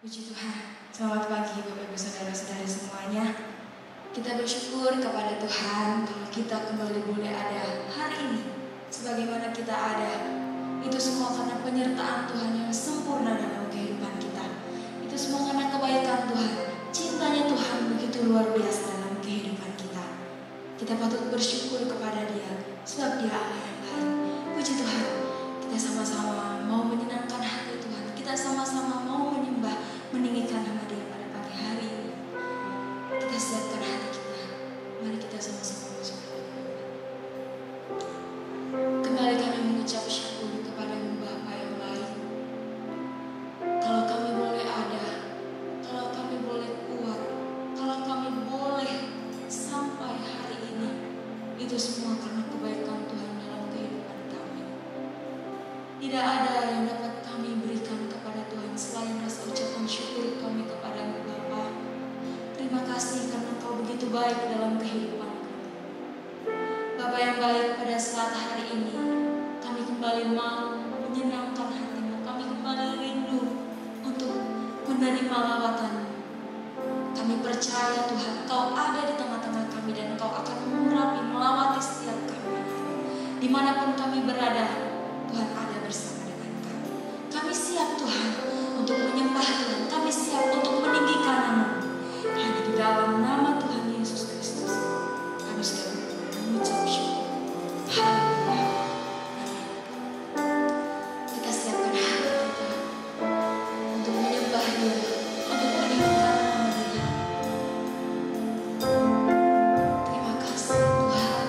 Puji Tuhan, selamat pagi Bapak Ibu Saudara-saudari semuanya. Kita bersyukur kepada Tuhan kalau kita kembali boleh ada hari ini. Sebagaimana kita ada, itu semua karena penyertaan Tuhan yang sempurna dalam kehidupan kita. Itu semua karena kebaikan Tuhan, cintanya Tuhan begitu luar biasa dalam kehidupan kita. Kita patut bersyukur kepada Dia, sebab Dia Allah yang baik. Puji Tuhan, kita sama-sama mau menyenangkan hati Tuhan. Kita sama-sama mau menyembah, meninggikan nama Dia pada pagi hari ini. Kita siapkan hati kita. Mari kita sama-sama masuk. Kembali kami mengucap syukur kepada Bapa yang baik. Kalau kami boleh ada, kalau kami boleh kuat, kalau kami boleh sampai hari ini, itu semua karena kebaikan Tuhan dalam kehidupan kami. Tidak ada yang dapat kami berikan kepada Tuhan selain rasa ucapan syukur kami kepada Bapa. Terima kasih karena Kau begitu baik dalam kehidupan kami. Bapa yang baik, pada saat hari ini kami kembali mau menyenangkan hati-Mu. Kami kembali rindu untuk menerima lawatan-Mu. Kami percaya Tuhan Kau ada di tengah-tengah kami dan Kau akan mengurapi, melawati setiap kami. Dimanapun kami berada, Tuhan ada bersama dengan kami. Kami siap Tuhan untuk menyembah Tuhan. Kami siap untuk meninggikan nama-Mu. Hanya di dalam nama Tuhan Yesus Kristus kami sudah mengucap syukur. Haleluya. Kita siapkan hati kita untuk menyembah Dia, untuk meninggikan nama Dia. Terima kasih Tuhan.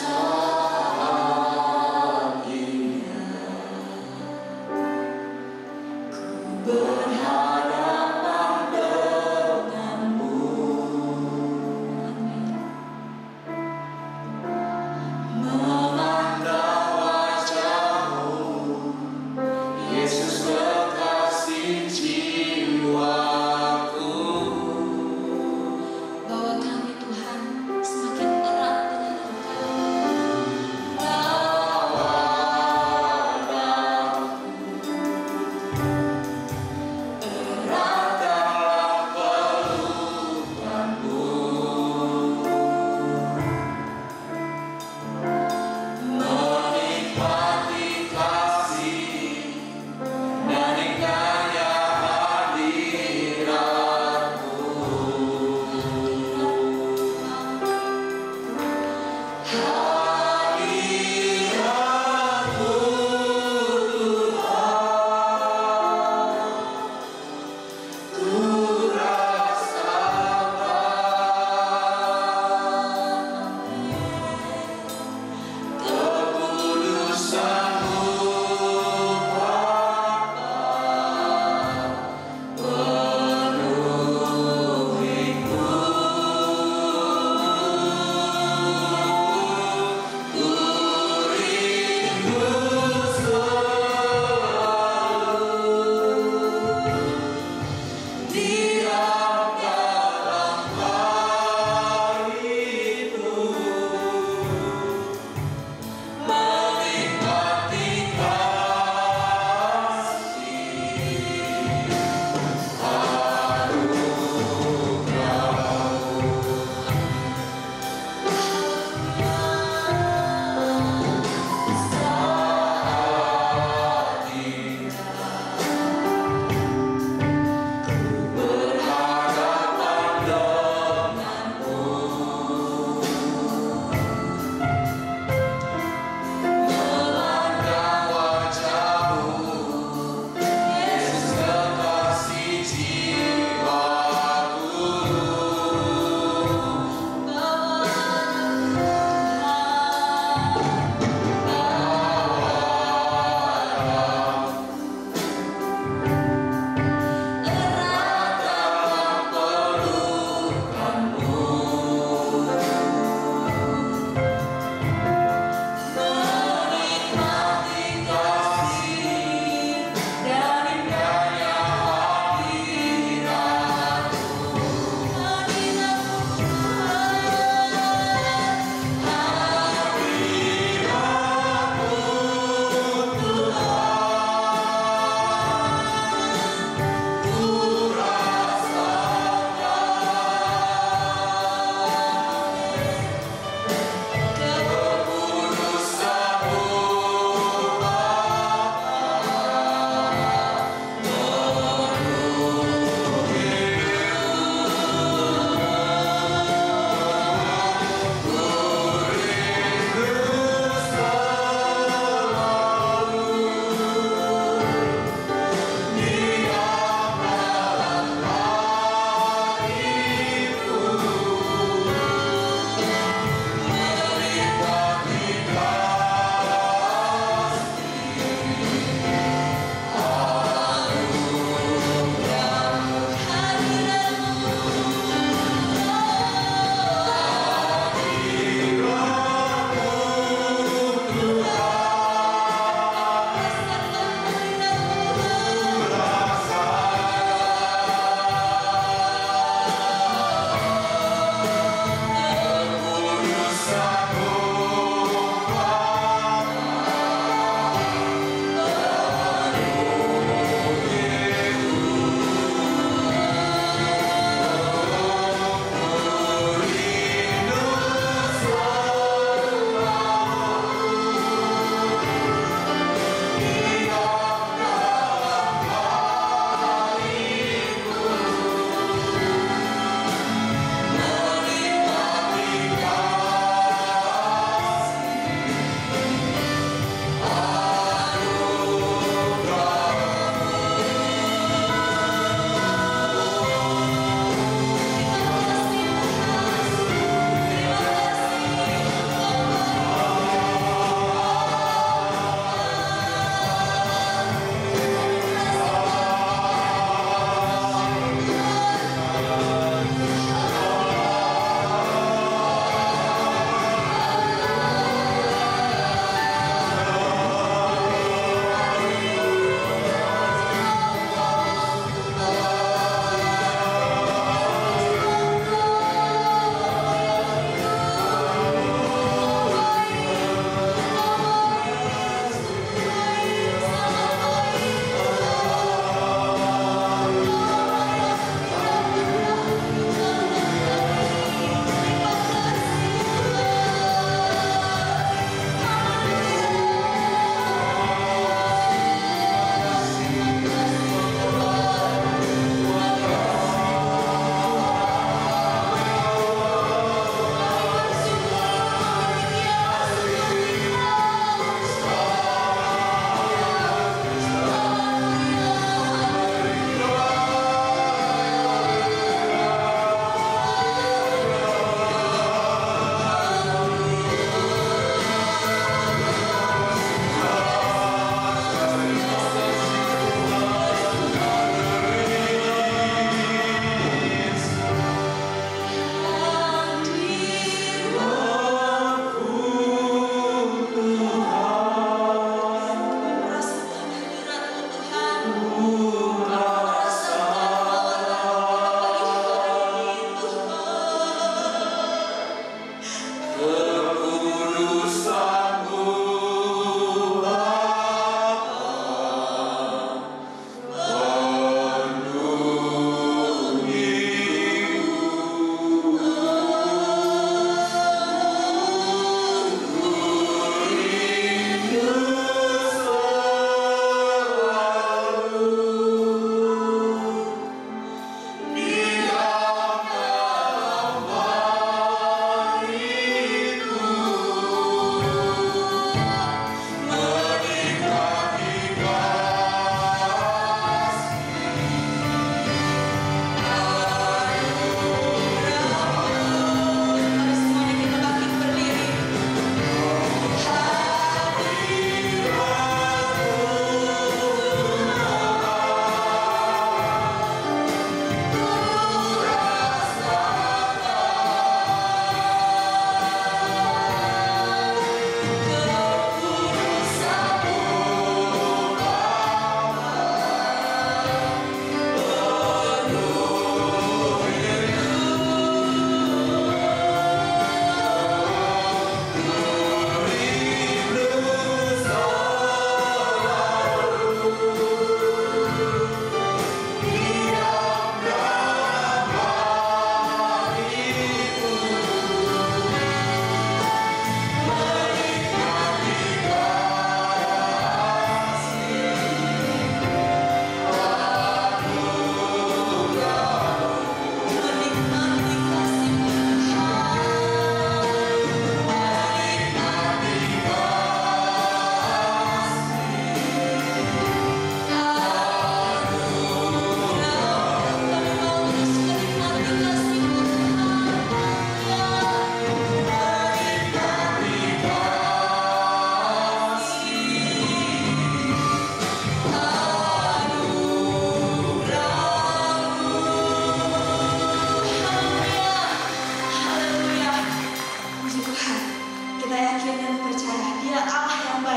Haleluya.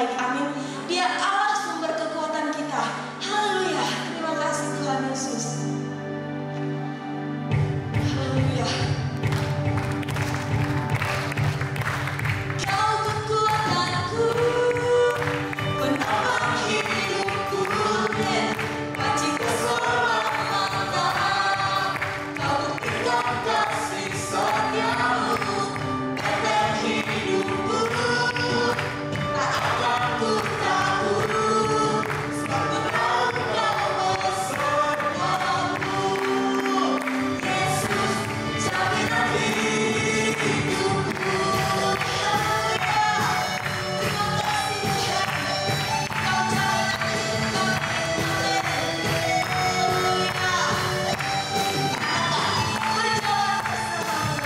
baik. Amin. Dia Allah sumber kekuatan kita. Haleluya. Terima kasih Tuhan Yesus. Haleluya. Kau kekuatanku, penopang hidupku, panci keselamatan. Kau buktikan kasih setiamu, pada hidupku. Tak akan ku takut, sebab ku tahu Kau besertaku. Yesus, jaminan hidupku. Haleluya. Terima kasih Tuhan, Kau jaminan hidup kami.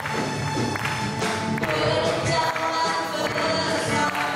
Haleluya. Berjalan bersamamu.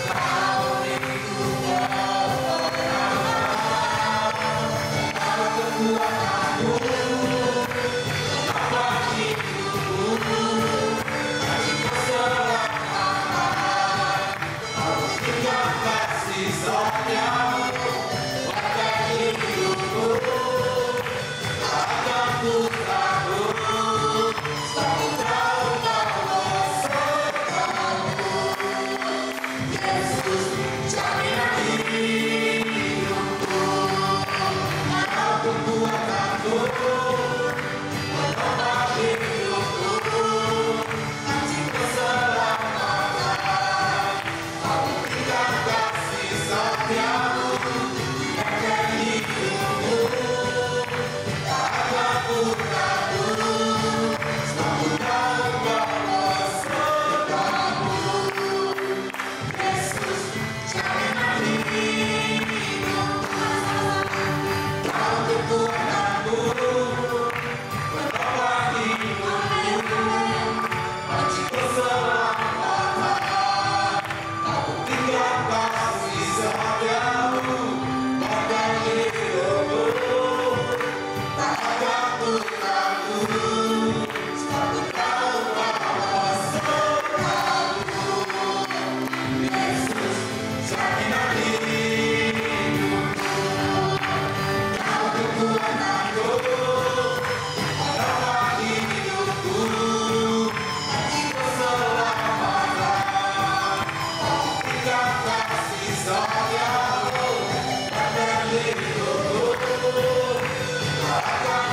Amin.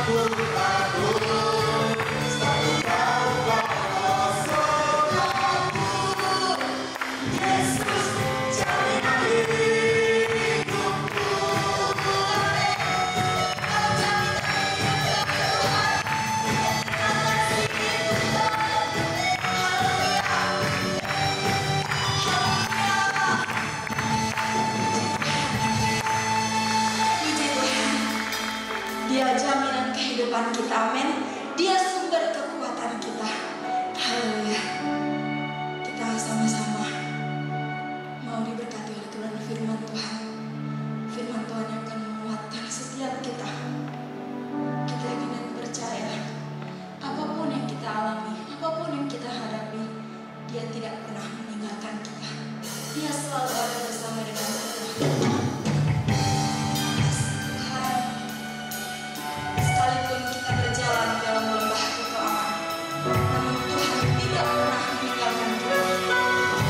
Aku kehidupan kita. Amin. Dia sumber kekuatan kita. Haleluya. Kita sama-sama mau diberkati oleh Tuhan firman Tuhan. Firman Tuhan yang akan menguatkan setiap kita. Kita yakin dan percaya, apapun yang kita alami, apapun yang kita hadapi, Dia tidak pernah meninggalkan kita. Dia selalu ada bersama dengan kita. Tuhan, sekalipun kita berjalan dalam lembah kekelaman, namun Tuhan tidak pernah meninggalkan kita.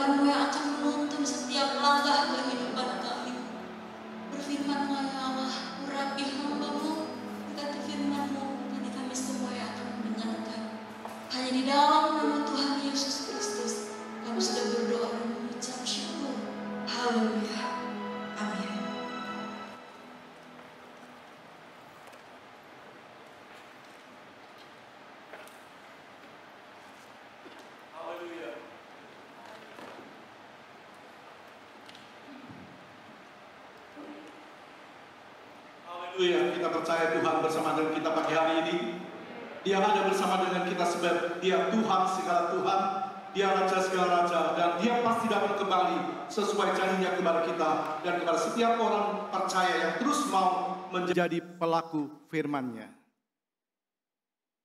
Tuhan-Mu yang akan menuntun setiap langkah kehidupan kami. Berfirman-Mu ya Allah, urapi hamba-Mu, berkati firman-Mu bagi kami semua yang akan mendengarkan. Hanya di dalam nama Tuhan Yesus Kristus kami sudah berdoa dan mengucap syukur. Haleluya. Amin. Haleluya, kita percaya Tuhan bersama dengan kita pagi hari ini. Dia ada bersama dengan kita sebab Dia Tuhan segala Tuhan, Dia Raja segala Raja, dan Dia pasti dapat kembali sesuai janjinya kepada kita dan kepada setiap orang percaya yang terus mau menjadi pelaku firman-Nya.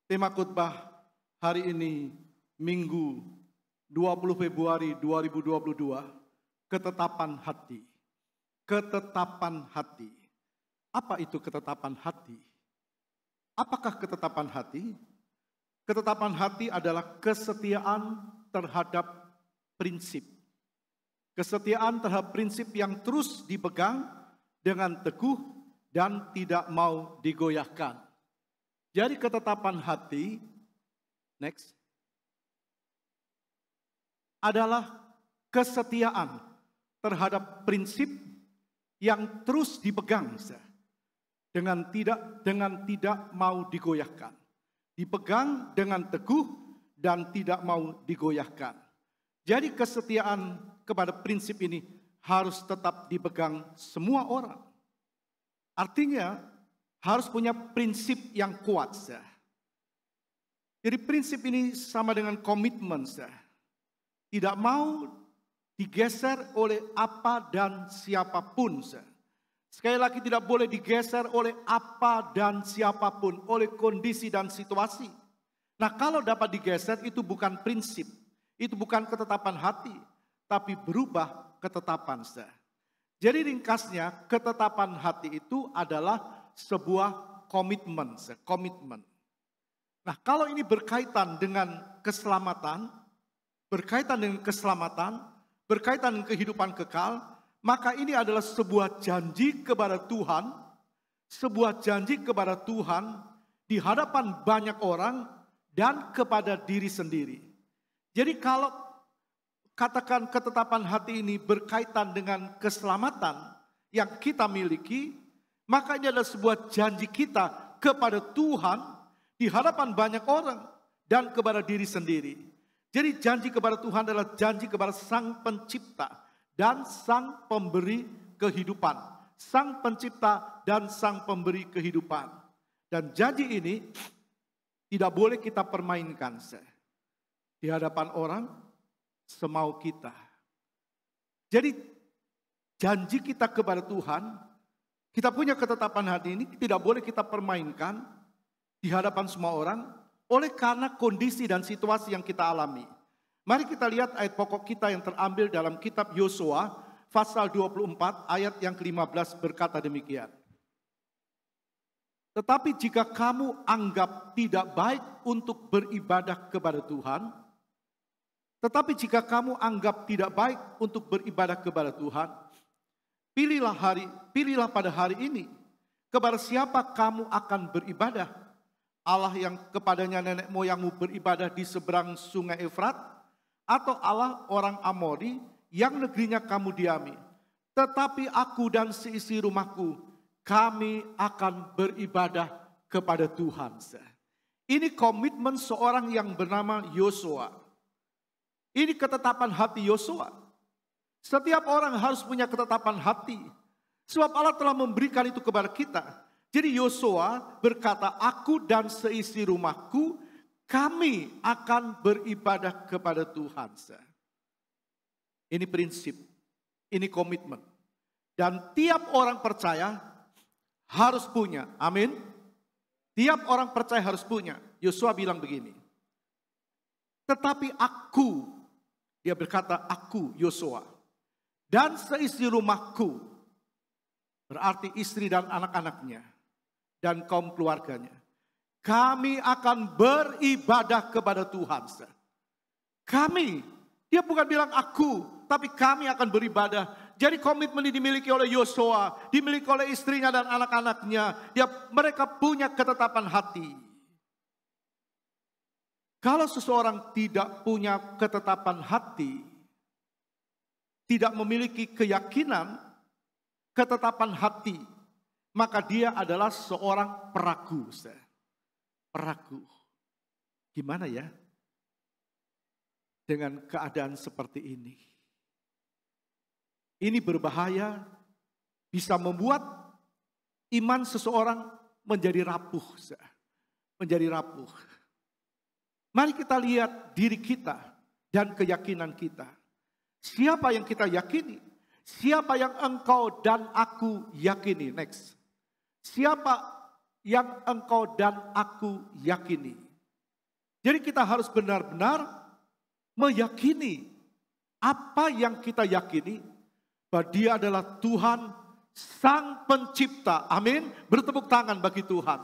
Tema khotbah hari ini Minggu 20 Februari 2022, ketetapan hati. Ketetapan hati. Apa itu ketetapan hati? Apakah ketetapan hati? Ketetapan hati adalah kesetiaan terhadap prinsip. Kesetiaan terhadap prinsip yang terus dipegang dengan teguh dan tidak mau digoyahkan. Jadi ketetapan hati, next, adalah kesetiaan terhadap prinsip yang terus dipegang dengan tidak mau digoyahkan. Dipegang dengan teguh dan tidak mau digoyahkan. Jadi kesetiaan kepada prinsip ini harus tetap dipegang semua orang. Artinya harus punya prinsip yang kuat. Jadi prinsip ini sama dengan komitmen. Tidak mau digeser oleh apa dan siapapun. Sekali lagi tidak boleh digeser oleh apa dan siapapun, oleh kondisi dan situasi. Nah, kalau dapat digeser itu bukan prinsip, itu bukan ketetapan hati, tapi berubah ketetapan. Jadi ringkasnya, ketetapan hati itu adalah sebuah komitmen. Nah, kalau ini berkaitan dengan keselamatan, berkaitan dengan kehidupan kekal, maka ini adalah sebuah janji kepada Tuhan, di hadapan banyak orang dan kepada diri sendiri. Jadi kalau katakan ketetapan hati ini berkaitan dengan keselamatan yang kita miliki, maka ini adalah sebuah janji kita kepada Tuhan di hadapan banyak orang dan kepada diri sendiri. Jadi janji kepada Tuhan adalah janji kepada Sang Pencipta dan Sang Pemberi kehidupan. Sang Pencipta dan Sang Pemberi kehidupan. Dan janji ini tidak boleh kita permainkan di hadapan orang semau kita. Jadi janji kita kepada Tuhan, kita punya ketetapan hati ini tidak boleh kita permainkan di hadapan semua orang oleh karena kondisi dan situasi yang kita alami. Mari kita lihat ayat pokok kita yang terambil dalam kitab Yosua pasal 24 ayat yang ke-15 berkata demikian. Tetapi jika kamu anggap tidak baik untuk beribadah kepada Tuhan, pilihlah pada hari ini kepada siapa kamu akan beribadah. Allah yang kepadanya nenek moyangmu beribadah di seberang sungai Efrat, atau Allah orang Amori yang negerinya kamu diami. Tetapi aku dan seisi rumahku, kami akan beribadah kepada Tuhan. Ini komitmen seorang yang bernama Yosua. Ini ketetapan hati Yosua. Setiap orang harus punya ketetapan hati. Sebab Allah telah memberikan itu kepada kita. Jadi Yosua berkata, aku dan seisi rumahku, kami akan beribadah kepada Tuhan. Ini prinsip, ini komitmen. Dan tiap orang percaya harus punya. Amin. Tiap orang percaya harus punya. Yosua bilang begini. Tetapi aku, dia berkata aku Yosua, dan seisi rumahku, berarti istri dan anak-anaknya, dan kaum keluarganya, kami akan beribadah kepada Tuhan. Kami Dia bukan bilang aku, tapi kami akan beribadah. Jadi komitmen ini dimiliki oleh Yosua, dimiliki oleh istrinya dan anak-anaknya. Mereka punya ketetapan hati. Kalau seseorang tidak punya ketetapan hati, tidak memiliki keyakinan, ketetapan hati, maka dia adalah seorang peragu. Peragu. Gimana ya? Dengan keadaan seperti ini. Ini berbahaya, bisa membuat iman seseorang menjadi rapuh. Menjadi rapuh. Mari kita lihat diri kita dan keyakinan kita. Siapa yang kita yakini? Siapa yang engkau dan aku yakini? Next. Siapa yang engkau dan aku yakini? Jadi kita harus benar-benar meyakini apa yang kita yakini, bahwa Dia adalah Tuhan Sang Pencipta. Amin. Bertepuk tangan bagi Tuhan.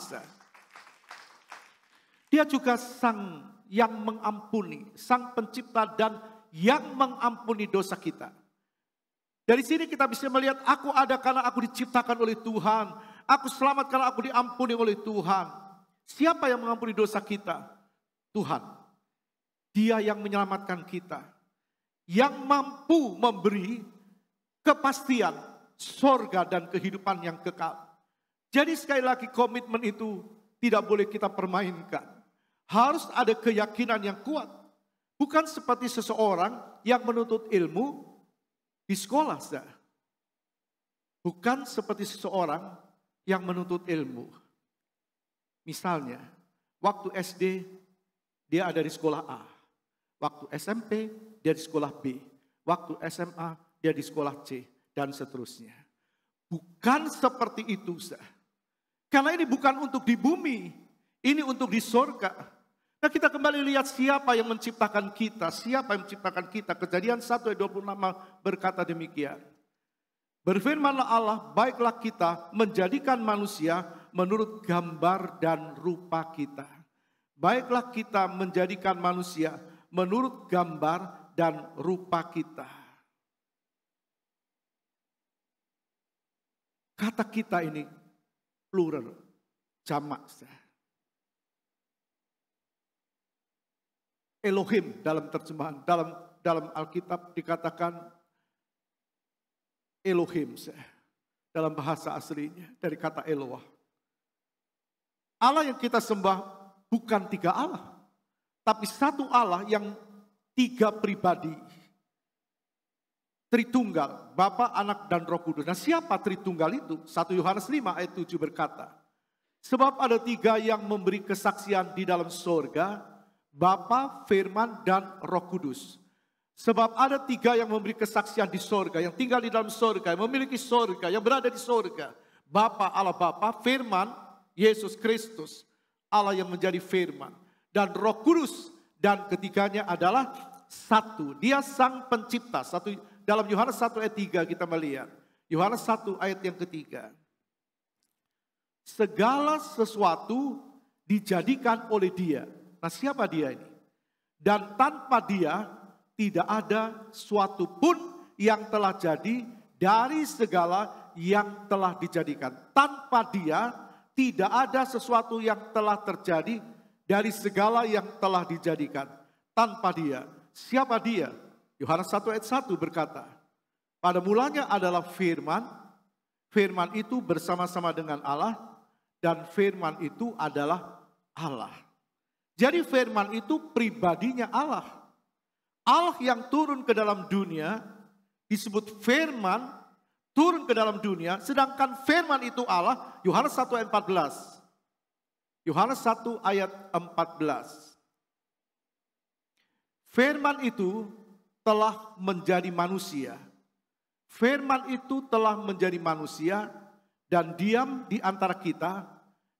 Dia juga Sang yang mengampuni, Sang Pencipta dan yang mengampuni dosa kita. Dari sini kita bisa melihat, aku ada karena aku diciptakan oleh Tuhan. Aku selamat karena aku diampuni oleh Tuhan. Siapa yang mengampuni dosa kita? Tuhan. Dia yang menyelamatkan kita, yang mampu memberi kepastian sorga dan kehidupan yang kekal. Jadi sekali lagi komitmen itu tidak boleh kita permainkan. Harus ada keyakinan yang kuat. Bukan seperti seseorang yang menuntut ilmu di sekolah. Bukan seperti seseorang yang menuntut ilmu. Misalnya, waktu SD dia ada di sekolah A. Waktu SMP, dia di sekolah B. Waktu SMA, dia di sekolah C. Dan seterusnya. Bukan seperti itu. Karena ini bukan untuk di bumi. Ini untuk di sorga. Nah kita kembali lihat siapa yang menciptakan kita. Siapa yang menciptakan kita. Kejadian 1 ayat 26 berkata demikian. Berfirmanlah Allah, baiklah kita menjadikan manusia menurut gambar dan rupa kita. Baiklah kita menjadikan manusia menurut gambar dan rupa kita. Kata kita ini plural, jamak. Elohim dalam terjemahan, dalam Alkitab dikatakan Elohim dalam bahasa aslinya dari kata Eloah. Allah yang kita sembah bukan tiga Allah. Tapi satu Allah yang tiga pribadi. Tritunggal, Bapa, Anak, dan Roh Kudus. Nah siapa Tritunggal itu? 1 Yohanes 5 ayat 7 berkata. Sebab ada tiga yang memberi kesaksian di dalam sorga. Bapa, Firman, dan Roh Kudus. Sebab ada tiga yang memberi kesaksian di sorga. Yang tinggal di dalam sorga, yang memiliki sorga, yang berada di sorga. Bapa, Allah Bapa, Firman, Yesus Kristus. Allah yang menjadi Firman. Dan Roh Kudus, dan ketiganya adalah satu. Dia Sang Pencipta. Dalam Yohanes 1 ayat 3 kita melihat. Yohanes 1 ayat yang ketiga. Segala sesuatu dijadikan oleh Dia. Nah siapa Dia ini? Dan tanpa Dia tidak ada suatu pun yang telah jadi dari segala yang telah dijadikan. Tanpa Dia tidak ada sesuatu yang telah terjadi dari segala yang telah dijadikan. Tanpa Dia. Siapa Dia? Yohanes 1 ayat 1 berkata, pada mulanya adalah Firman. Firman itu bersama-sama dengan Allah. Dan Firman itu adalah Allah. Jadi Firman itu pribadinya Allah. Allah yang turun ke dalam dunia disebut Firman, turun ke dalam dunia. Sedangkan Firman itu Allah. Yohanes 1 ayat 14. Yohanes 1 ayat 14. Firman itu telah menjadi manusia. Firman itu telah menjadi manusia dan diam di antara kita.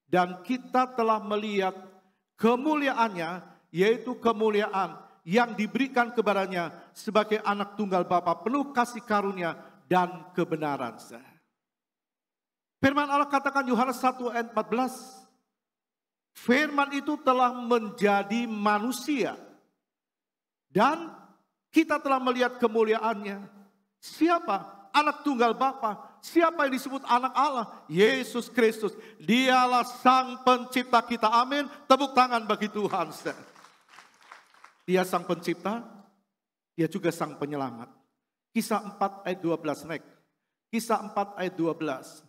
Dan kita telah melihat kemuliaannya, yaitu kemuliaan yang diberikan kepadanya sebagai anak tunggal Bapa, penuh kasih karunia dan kebenaran. Firman Allah katakan Yohanes 1 ayat 14. Firman itu telah menjadi manusia. Dan Kita telah melihat kemuliaannya. Siapa? Anak tunggal Bapa. Siapa yang disebut anak Allah? Yesus Kristus. Dialah sang pencipta kita. Amin. Tepuk tangan bagi Tuhan. Dia sang pencipta. Dia juga sang penyelamat. Kisah 4 ayat 12 next. Kisah 4 ayat 12.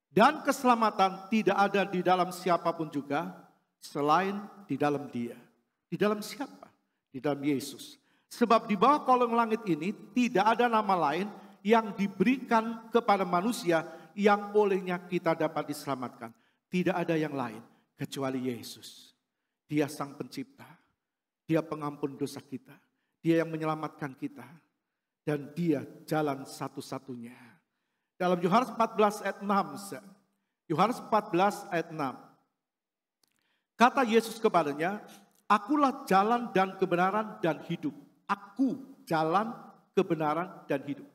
Dan keselamatan tidak ada di dalam siapapun juga selain di dalam Dia. Di dalam siapa? Di dalam Yesus. Sebab di bawah kolong langit ini tidak ada nama lain yang diberikan kepada manusia yang olehnya kita dapat diselamatkan. Tidak ada yang lain kecuali Yesus. Dia sang pencipta. Dia pengampun dosa kita. Dia yang menyelamatkan kita. Dan dia jalan satu-satunya. Dalam Yohanes 14 ayat 6. Yohanes 14 ayat 6. Kata Yesus kepadanya, akulah jalan dan kebenaran dan hidup. Aku jalan, kebenaran, dan hidup.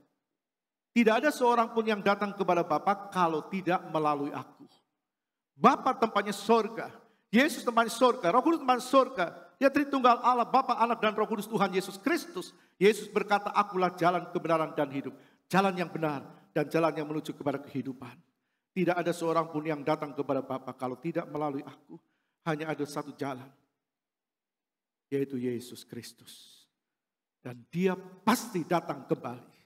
Tidak ada seorang pun yang datang kepada Bapa kalau tidak melalui aku. Bapa tempatnya sorga. Yesus tempatnya sorga. Roh Kudus tempatnya sorga. Dia Tritunggal Allah, Bapa, Anak, dan Roh Kudus Tuhan Yesus Kristus. Yesus berkata, akulah jalan, kebenaran, dan hidup. Jalan yang benar dan jalan yang menuju kepada kehidupan. Tidak ada seorang pun yang datang kepada Bapa kalau tidak melalui aku. Hanya ada satu jalan. Yaitu Yesus Kristus. Dan dia pasti datang kembali.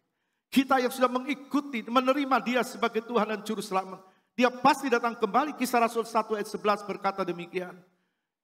Kita yang sudah mengikuti, menerima dia sebagai Tuhan dan Juru Selamat. Dia pasti datang kembali. Kisah Rasul 1 ayat 11 berkata demikian.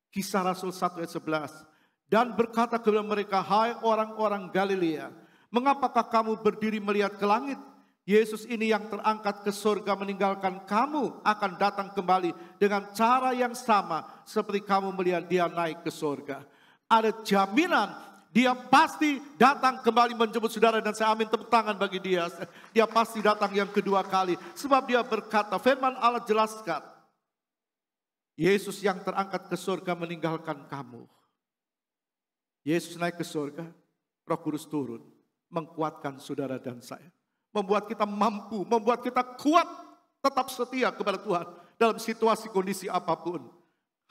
Kisah Rasul 1 ayat 11. Dan berkata kepada mereka, hai orang-orang Galilea, mengapakah kamu berdiri melihat ke langit? Yesus ini yang terangkat ke surga meninggalkan kamu akan datang kembali dengan cara yang sama seperti kamu melihat dia naik ke surga. Ada jaminan. Dia pasti datang kembali menjemput saudara dan saya amin tepuk tangan bagi dia. Dia pasti datang yang kedua kali. Sebab dia berkata, firman Allah jelaskan. Yesus yang terangkat ke surga meninggalkan kamu. Yesus naik ke surga, Roh Kudus turun. Menguatkan saudara dan saya. Membuat kita mampu, membuat kita kuat. Tetap setia kepada Tuhan. Dalam situasi kondisi apapun.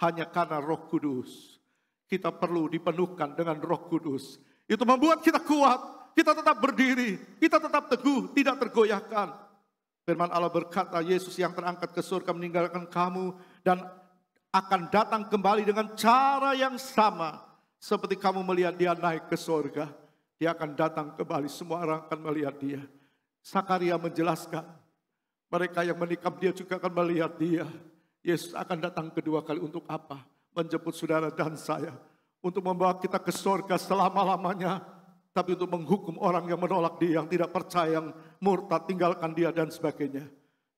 Hanya karena Roh Kudus. Kita perlu dipenuhkan dengan Roh Kudus. Itu membuat kita kuat. Kita tetap berdiri. Kita tetap teguh. Tidak tergoyahkan. Firman Allah berkata, Yesus yang terangkat ke surga meninggalkan kamu. Dan akan datang kembali dengan cara yang sama. Seperti kamu melihat dia naik ke surga. Dia akan datang kembali. Semua orang akan melihat dia. Sakaria menjelaskan. Mereka yang menikam dia juga akan melihat dia. Yesus akan datang kedua kali untuk apa? Menjemput saudara dan saya. Untuk membawa kita ke surga selama-lamanya. Tapi untuk menghukum orang yang menolak dia. Yang tidak percaya, yang murtad, tinggalkan dia dan sebagainya.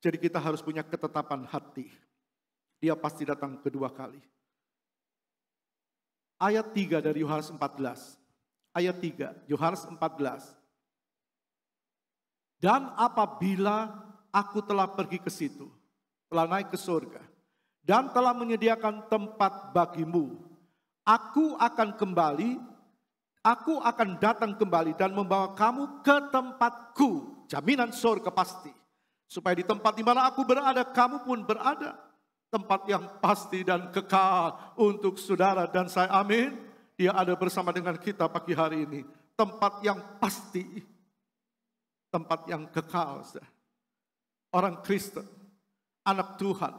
Jadi kita harus punya ketetapan hati. Dia pasti datang kedua kali. Ayat 3 dari Yohanes 14. Ayat 3, Yohanes 14. Dan apabila aku telah pergi ke situ. Telah naik ke surga. Dan telah menyediakan tempat bagimu. Aku akan kembali, aku akan datang kembali dan membawa kamu ke tempatku. Jaminan surga pasti. Supaya di tempat di mana aku berada, kamu pun berada. Tempat yang pasti dan kekal untuk saudara dan saya. Amin. Dia ada bersama dengan kita pagi hari ini. Tempat yang pasti. Tempat yang kekal. Orang Kristen, anak Tuhan.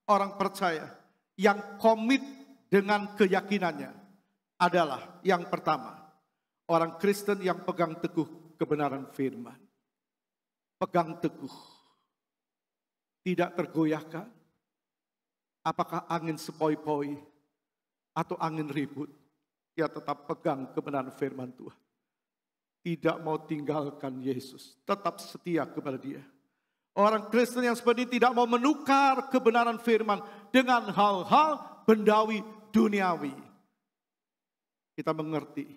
Orang percaya yang komit dengan keyakinannya adalah yang pertama. Orang Kristen yang pegang teguh kebenaran firman. Pegang teguh. Tidak tergoyahkan. Apakah angin sepoi-poi atau angin ribut. Dia tetap pegang kebenaran firman Tuhan. Tidak mau tinggalkan Yesus. Tetap setia kepada dia. Orang Kristen yang seperti ini tidak mau menukar kebenaran firman dengan hal-hal bendawi duniawi. Kita mengerti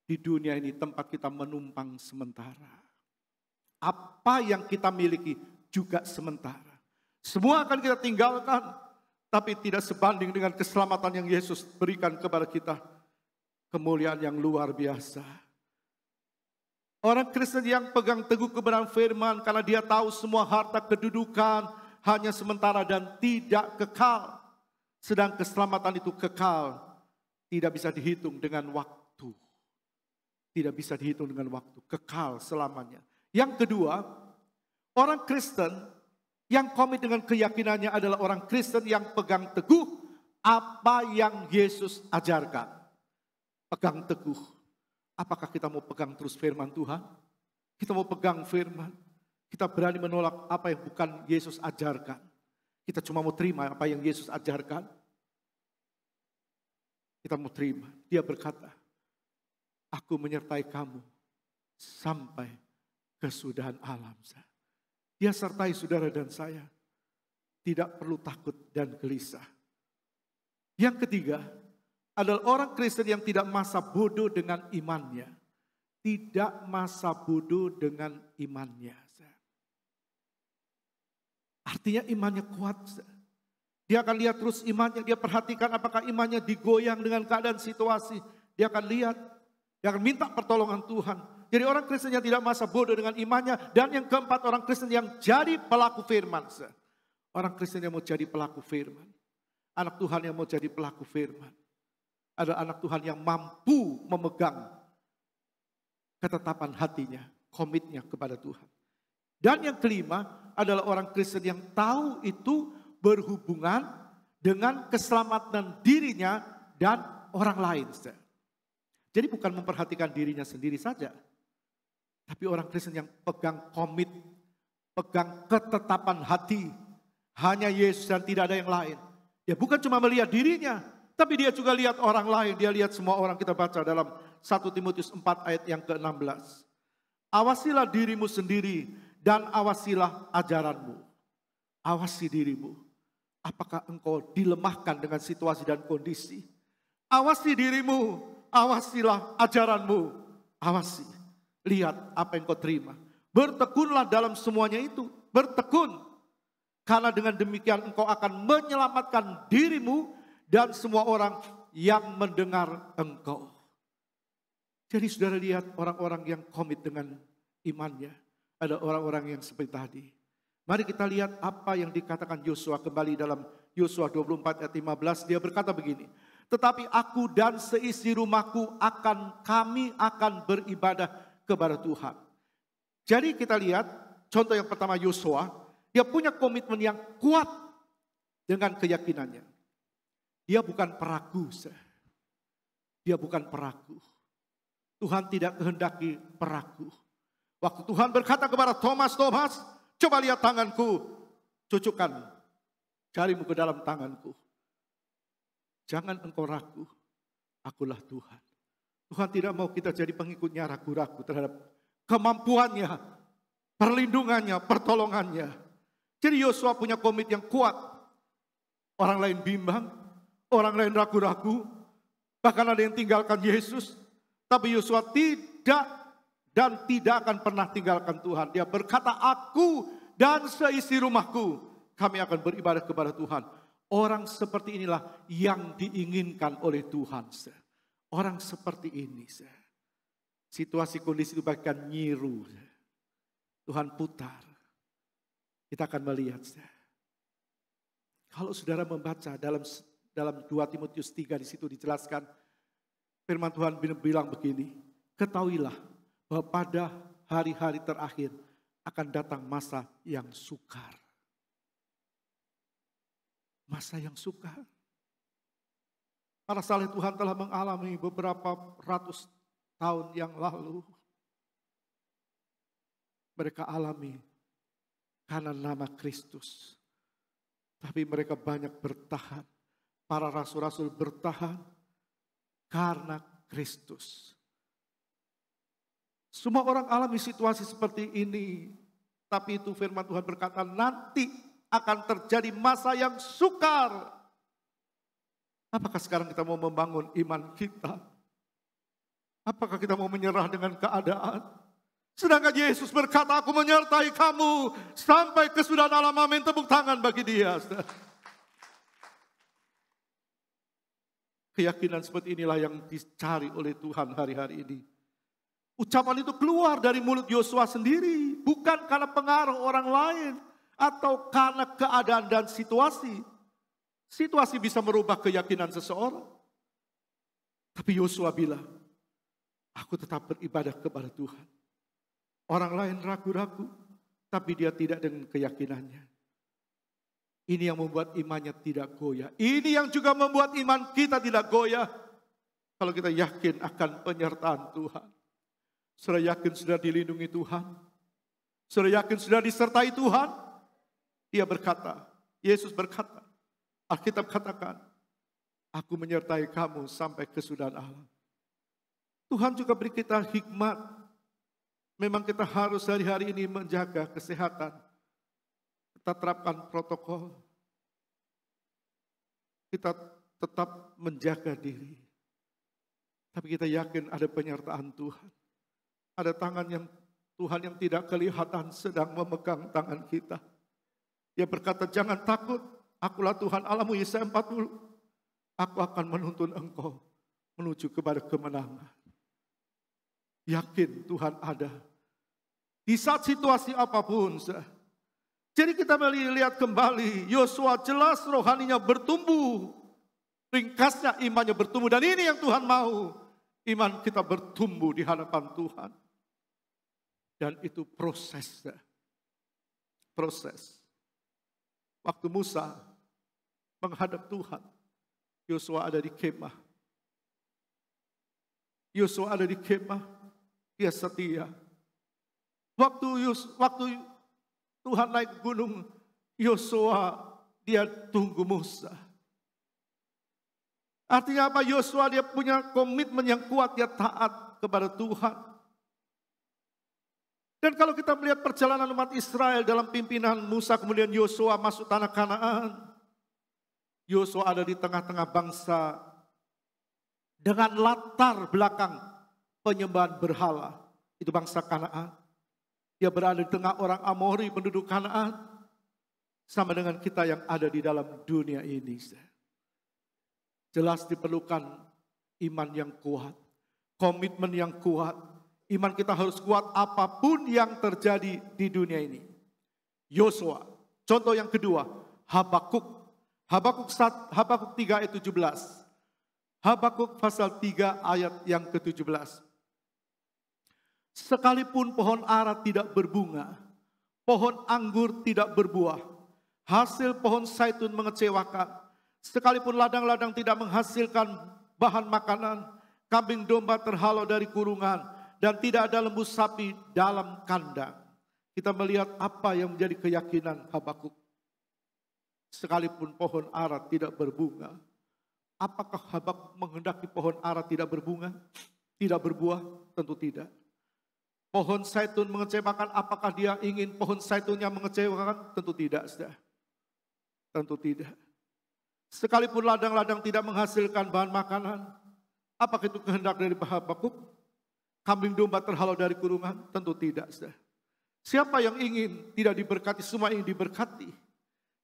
di dunia ini tempat kita menumpang sementara. Apa yang kita miliki juga sementara. Semua akan kita tinggalkan, tapi tidak sebanding dengan keselamatan yang Yesus berikan kepada kita. Kemuliaan yang luar biasa. Orang Kristen yang pegang teguh kebenaran firman karena dia tahu semua harta kedudukan hanya sementara dan tidak kekal. Sedang keselamatan itu kekal, tidak bisa dihitung dengan waktu. Tidak bisa dihitung dengan waktu, kekal selamanya. Yang kedua, orang Kristen yang komit dengan keyakinannya adalah orang Kristen yang pegang teguh apa yang Yesus ajarkan. Pegang teguh. Apakah kita mau pegang terus firman Tuhan? Kita mau pegang firman. Kita berani menolak apa yang bukan Yesus ajarkan. Kita cuma mau terima apa yang Yesus ajarkan. Kita mau terima. Dia berkata, aku menyertai kamu sampai kesudahan alam. Dia sertai saudara dan saya. Tidak perlu takut dan gelisah. Yang ketiga adalah orang Kristen yang tidak masa bodoh dengan imannya. Tidak masa bodoh dengan imannya. Artinya imannya kuat. Dia akan lihat terus imannya. Dia perhatikan apakah imannya digoyang dengan keadaan situasi. Dia akan lihat. Dia akan minta pertolongan Tuhan. Jadi orang Kristen yang tidak masa bodoh dengan imannya. Dan yang keempat, orang Kristen yang jadi pelaku firman. Orang Kristen yang mau jadi pelaku firman. Anak Tuhan yang mau jadi pelaku firman. Ada anak Tuhan yang mampu memegang ketetapan hatinya. Komitnya kepada Tuhan. Dan yang kelima adalah orang Kristen yang tahu itu berhubungan dengan keselamatan dirinya dan orang lain. Jadi bukan memperhatikan dirinya sendiri saja. Tapi orang Kristen yang pegang komit, pegang ketetapan hati. Hanya Yesus dan tidak ada yang lain. Dia bukan cuma melihat dirinya, tapi dia juga lihat orang lain. Dia lihat semua orang. Kita baca dalam 1 Timotius 4 ayat yang ke-16. Awasilah dirimu sendiri dan awasilah ajaranmu. Awasi dirimu. Apakah engkau dilemahkan dengan situasi dan kondisi? Awasi dirimu, awasilah ajaranmu. Awasi. Lihat apa yang kau terima. Bertekunlah dalam semuanya itu. Bertekun. Karena dengan demikian engkau akan menyelamatkan dirimu dan semua orang yang mendengar engkau. Jadi saudara lihat orang-orang yang komit dengan imannya. Ada orang-orang yang seperti tadi. Mari kita lihat apa yang dikatakan Yosua kembali dalam Yosua 24 ayat 15. Dia berkata begini. Tetapi aku dan seisi rumahku kami akan beribadah kepada Tuhan. Jadi kita lihat contoh yang pertama Yosua. Dia punya komitmen yang kuat dengan keyakinannya. Dia bukan peragu. Dia bukan peragu. Tuhan tidak kehendaki peragu. Waktu Tuhan berkata kepada Thomas, Thomas, coba lihat tanganku. Cucukkan jarimu ke dalam tanganku. Jangan engkau ragu. Akulah Tuhan. Tuhan tidak mau kita jadi pengikutnya ragu-ragu terhadap kemampuannya, perlindungannya, pertolongannya. Jadi Yosua punya komit yang kuat. Orang lain bimbang, orang lain ragu-ragu. Bahkan ada yang tinggalkan Yesus. Tapi Yosua tidak dan tidak akan pernah tinggalkan Tuhan. Dia berkata, aku dan seisi rumahku, kami akan beribadah kepada Tuhan. Orang seperti inilah yang diinginkan oleh Tuhan. Orang seperti ini. Situasi kondisi itu bahkan nyiru. Tuhan putar. Kita akan melihat. Kalau saudara membaca dalam 2 Timotius 3 di situ dijelaskan. Firman Tuhan bilang begini. Ketahuilah bahwa pada hari-hari terakhir akan datang masa yang sukar. Masa yang sukar. Para saleh Tuhan telah mengalami beberapa ratus tahun yang lalu. Mereka alami karena nama Kristus. Tapi mereka banyak bertahan. Para rasul-rasul bertahan karena Kristus. Semua orang alami situasi seperti ini. Tapi itu firman Tuhan berkata nanti akan terjadi masa yang sukar. Apakah sekarang kita mau membangun iman kita? Apakah kita mau menyerah dengan keadaan? Sedangkan Yesus berkata, aku menyertai kamu sampai kesudahan alam. Amin, tepuk tangan bagi dia. Keyakinan seperti inilah yang dicari oleh Tuhan hari-hari ini. Ucapan itu keluar dari mulut Yosua sendiri. Bukan karena pengaruh orang lain. Atau karena keadaan dan situasi. Situasi bisa merubah keyakinan seseorang. Tapi Yosua bilang, Aku tetap beribadah kepada Tuhan. Orang lain ragu-ragu, tapi dia tidak dengan keyakinannya. Ini yang membuat imannya tidak goyah. Ini yang juga membuat iman kita tidak goyah. Kalau kita yakin akan penyertaan Tuhan. Sudah yakin sudah dilindungi Tuhan. Sudah yakin sudah disertai Tuhan. Dia berkata, Yesus berkata, Alkitab katakan, aku menyertai kamu sampai kesudahan alam. Tuhan juga beri kita hikmat. Memang kita harus hari-hari ini menjaga kesehatan. Kita terapkan protokol. Kita tetap menjaga diri. Tapi kita yakin ada penyertaan Tuhan. Ada tangan yang Tuhan yang tidak kelihatan sedang memegang tangan kita. Dia berkata, jangan takut. Akulah Tuhan Allahmu, Yesaya 40. Aku akan menuntun engkau menuju kepada kemenangan. Yakin Tuhan ada. Di saat situasi apapun. Jadi kita melihat kembali. Yosua jelas rohaninya bertumbuh. Ringkasnya imannya bertumbuh. Dan ini yang Tuhan mau. Iman kita bertumbuh di hadapan Tuhan. Dan itu proses. Proses. Waktu Musa menghadap Tuhan. Yosua ada di kemah. Yosua ada di kemah. Dia setia. Waktu Tuhan naik gunung, Yosua dia tunggu Musa. Artinya apa? Yosua dia punya komitmen yang kuat, dia taat kepada Tuhan. Dan kalau kita melihat perjalanan umat Israel dalam pimpinan Musa, kemudian Yosua masuk tanah Kanaan. Yosua ada di tengah-tengah bangsa dengan latar belakang penyembahan berhala. Itu bangsa Kanaan. Dia berada di tengah orang Amori penduduk Kanaan. Sama dengan kita yang ada di dalam dunia ini. Jelas diperlukan iman yang kuat. Komitmen yang kuat. Iman kita harus kuat apapun yang terjadi di dunia ini. Yosua. Contoh yang kedua. Habakuk. Habakuk 3 ayat 17. Habakuk pasal 3 ayat yang ke-17. Sekalipun pohon ara tidak berbunga, pohon anggur tidak berbuah, hasil pohon zaitun mengecewakan, sekalipun ladang-ladang tidak menghasilkan bahan makanan, kambing domba terhalau dari kurungan, dan tidak ada lembu sapi dalam kandang. Kita melihat apa yang menjadi keyakinan Habakuk. Sekalipun pohon ara tidak berbunga, apakah Habakuk menghendaki pohon ara tidak berbunga, tidak berbuah? Tentu tidak. Pohon zaitun mengecewakan, apakah dia ingin pohon zaitunnya mengecewakan? Tentu tidak, sudah. Tentu tidak. Sekalipun ladang-ladang tidak menghasilkan bahan makanan, apakah itu kehendak dari Habakuk? Kambing domba terhalau dari kurungan? Tentu tidak, sudah. Siapa yang ingin tidak diberkati? Semua ingin diberkati.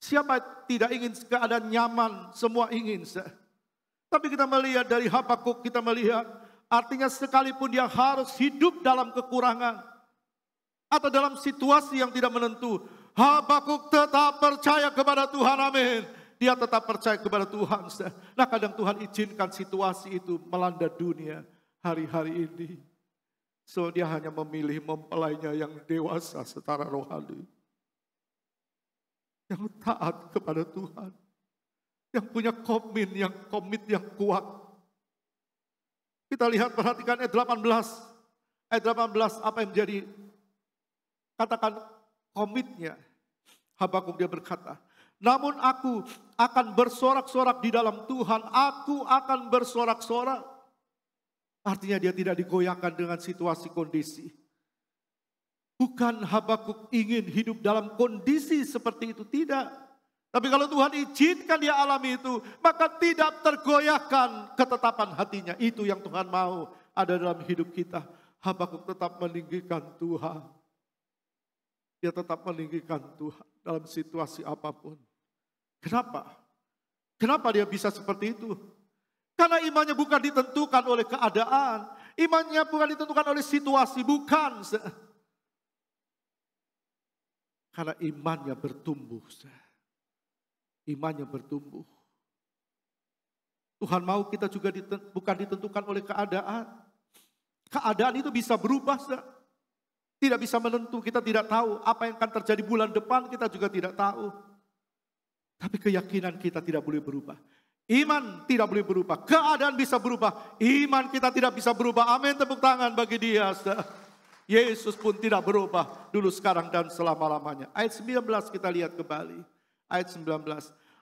Siapa tidak ingin keadaan nyaman? Semua ingin, sudah. Tapi kita melihat dari Habakuk, kita melihat artinya sekalipun dia harus hidup dalam kekurangan atau dalam situasi yang tidak menentu, Habakuk tetap percaya kepada Tuhan, amin. Dia tetap percaya kepada Tuhan. Nah, kadang Tuhan izinkan situasi itu melanda dunia hari-hari ini. So dia hanya memilih mempelainya yang dewasa secara rohani. Yang taat kepada Tuhan. Yang punya komit yang kuat. Kita lihat, perhatikan ayat 18. Ayat 18 apa yang menjadi, katakan komitnya. Habakuk dia berkata, namun aku akan bersorak-sorak di dalam Tuhan. Aku akan bersorak-sorak. Artinya dia tidak digoyahkan dengan situasi kondisi. Bukan Habakuk ingin hidup dalam kondisi seperti itu, tidak. Tapi kalau Tuhan izinkan dia alami itu, maka tidak tergoyahkan ketetapan hatinya. Itu yang Tuhan mau ada dalam hidup kita. Habakuk tetap meninggikan Tuhan. Dia tetap meninggikan Tuhan dalam situasi apapun. Kenapa? Kenapa dia bisa seperti itu? Karena imannya bukan ditentukan oleh keadaan. Imannya bukan ditentukan oleh situasi, bukan. Karena imannya bertumbuh. Imannya bertumbuh. Tuhan mau kita juga bukan ditentukan oleh keadaan. Keadaan itu bisa berubah, saudara. Tidak bisa menentu, kita tidak tahu apa yang akan terjadi bulan depan, kita juga tidak tahu. Tapi keyakinan kita tidak boleh berubah. Iman tidak boleh berubah. Keadaan bisa berubah. Iman kita tidak bisa berubah. Amin, tepuk tangan bagi dia. Yesus pun tidak berubah dulu, sekarang, dan selama-lamanya. Ayat 19 kita lihat kembali. Ayat 19.